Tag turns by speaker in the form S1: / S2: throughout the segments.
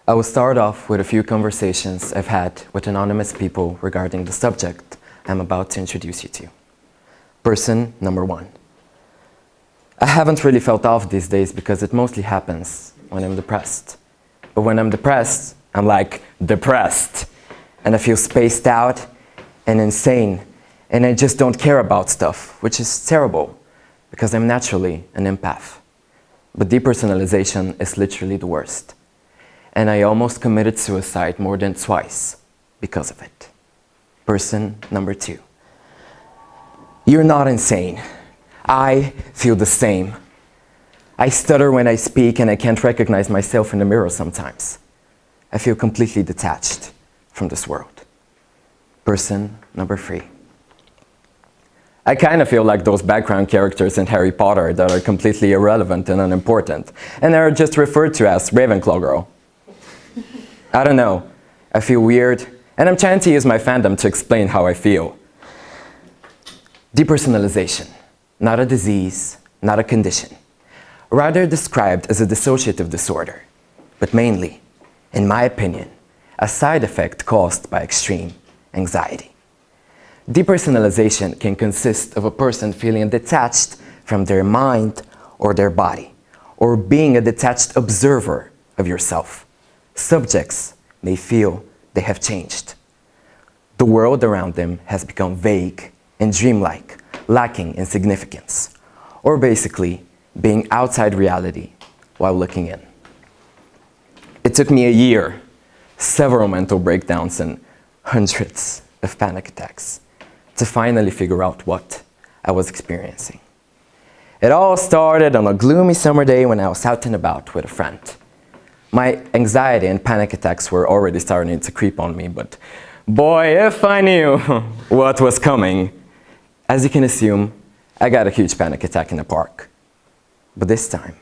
S1: I will start off with a few conversations I've had with anonymous people regarding the subject I'm about to introduce you to. Person number 1. I haven't really felt off these days because it mostly happens when I'm depressed. But when I'm depressed, I'm like depressed. And I feel spaced out and insane. And I just don't care about stuff, which is terrible because I'm naturally an empath. But depersonalization is literally the worst. And I almost committed suicide more than twice because of it. Person number 2. You're not insane. I feel the same. I stutter when I speak and I can't recognize myself in the mirror sometimes. I feel completely detached from this world. Person number 3. I kind of feel like those background characters in Harry Potter that are completely irrelevant and unimportant, and are just referred to as Ravenclaw girl. I don't know, I feel weird, and I'm trying to use my fandom to explain how I feel. Depersonalization, not a disease, not a condition, rather described as a dissociative disorder, but mainly, in my opinion, a side effect caused by extreme anxiety. Depersonalization can consist of a person feeling detached from their mind or their body, or being a detached observer of yourself. Subjects may feel they have changed. The world around them has become vague and dreamlike, lacking in significance, or basically being outside reality while looking in. It took me a year, several mental breakdowns, and hundreds of panic attacks to finally figure out what I was experiencing. It all started on a gloomy summer day when I was out and about with a friend. My anxiety and panic attacks were already starting to creep on me, but boy, if I knew what was coming. As you can assume, I got a huge panic attack in the park. But this time,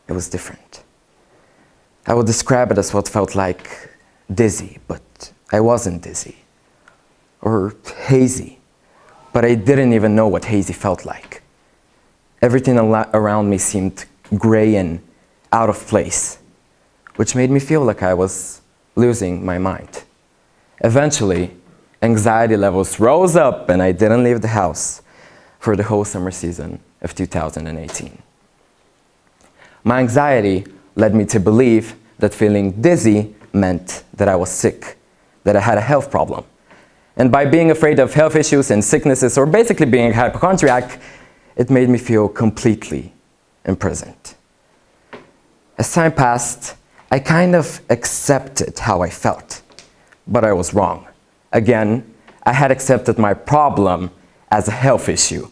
S1: it was different. I would describe it as what felt like dizzy, but I wasn't dizzy. Or hazy, but I didn't even know what hazy felt like. Everything around me seemed gray and out of place, which made me feel like I was losing my mind. Eventually, anxiety levels rose up and I didn't leave the house for the whole summer season of 2018. My anxiety led me to believe that feeling dizzy meant that I was sick, that I had a health problem. And by being afraid of health issues and sicknesses, or basically being a hypochondriac, it made me feel completely imprisoned. As time passed, I kind of accepted how I felt, but I was wrong. Again, I had accepted my problem as a health issue.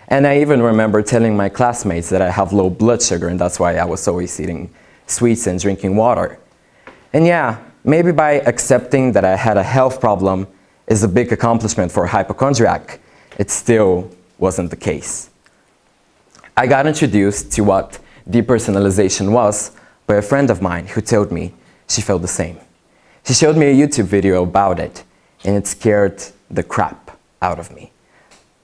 S1: And I even remember telling my classmates that I have low blood sugar and that's why I was always eating sweets and drinking water. And yeah, maybe by accepting that I had a health problem is a big accomplishment for a hypochondriac, it still wasn't the case. I got introduced to what depersonalization was by a friend of mine who told me she felt the same. She showed me a YouTube video about it, and it scared the crap out of me.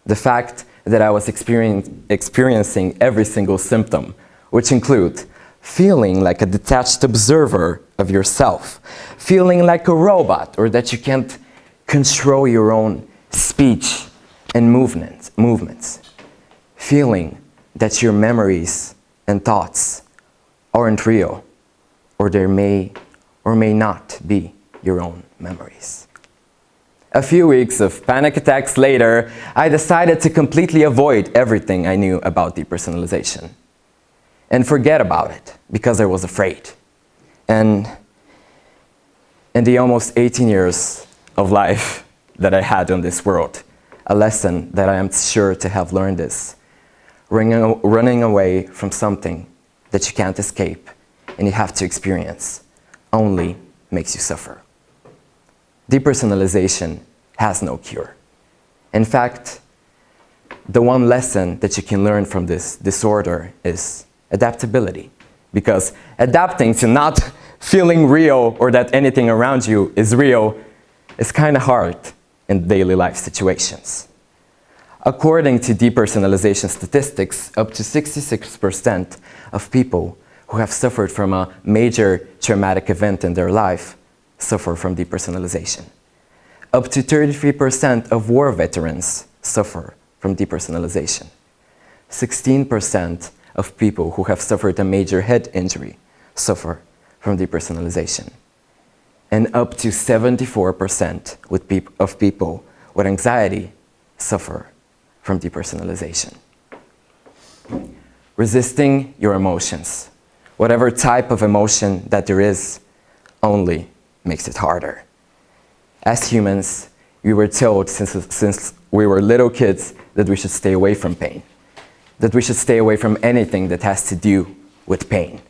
S1: The fact that I was experiencing every single symptom, which include feeling like a detached observer of yourself, feeling like a robot, or that you can't control your own speech and movements, feeling that your memories and thoughts aren't real, or they may or may not be your own memories. A few weeks of panic attacks later, I decided to completely avoid everything I knew about depersonalization and forget about it because I was afraid. And in the almost 18 years of life that I had on this world, a lesson that I am sure to have learned is running away from something that you can't escape and you have to experience only makes you suffer. Depersonalization has no cure. In fact, the one lesson that you can learn from this disorder is adaptability. Because adapting to not feeling real or that anything around you is real is kind of hard in daily life situations. According to depersonalization statistics, up to 66% of people who have suffered from a major traumatic event in their life suffer from depersonalization. Up to 33% of war veterans suffer from depersonalization. 16% of people who have suffered a major head injury suffer from depersonalization. And up to 74% of people with anxiety suffer from depersonalization. Resisting your emotions, whatever type of emotion that there is, only makes it harder. As humans, we were told since we were little kids that we should stay away from pain, that we should stay away from anything that has to do with pain.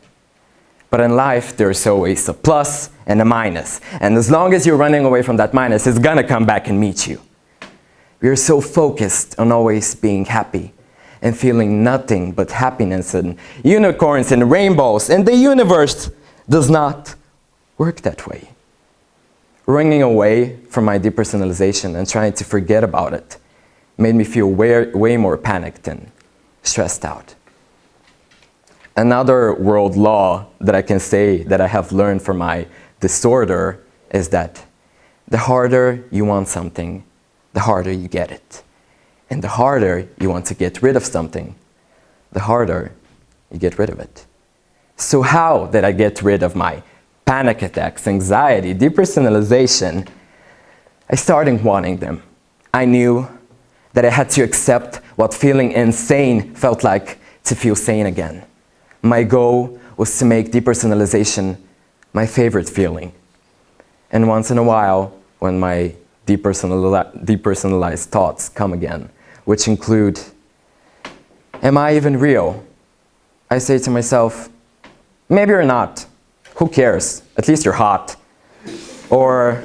S1: But in life, there's always a plus and a minus. And as long as you're running away from that minus, it's gonna come back and meet you. We are so focused on always being happy and feeling nothing but happiness and unicorns and rainbows, and the universe does not work that way. Running away from my depersonalization and trying to forget about it made me feel way more panicked and stressed out. Another world law that I can say that I have learned from my disorder is that the harder you want something, the harder you get it. And the harder you want to get rid of something, the harder you get rid of it. So how did I get rid of my panic attacks, anxiety, depersonalization? I started wanting them. I knew that I had to accept what feeling insane felt like to feel sane again. My goal was to make depersonalization my favorite feeling. And once in a while, when my depersonalized thoughts come again, which include, am I even real? I say to myself, maybe you're not. Who cares? At least you're hot. Or,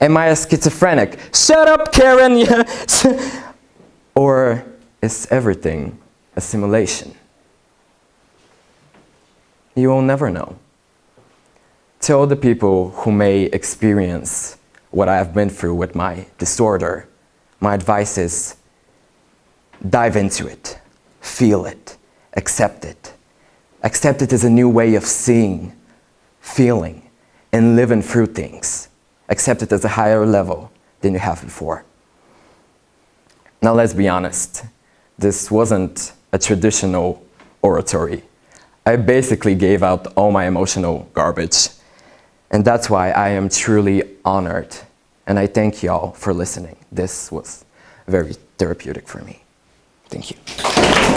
S1: am I a schizophrenic? Shut up, Karen! Or, is everything a simulation? You will never know. To all the people who may experience what I have been through with my disorder, my advice is, dive into it, feel it, accept it. Accept it as a new way of seeing, feeling, and living through things. Accept it as a higher level than you have before. Now let's be honest, this wasn't a traditional oratory. I basically gave out all my emotional garbage. And that's why I am truly honored. And I thank y'all for listening. This was very therapeutic for me. Thank you.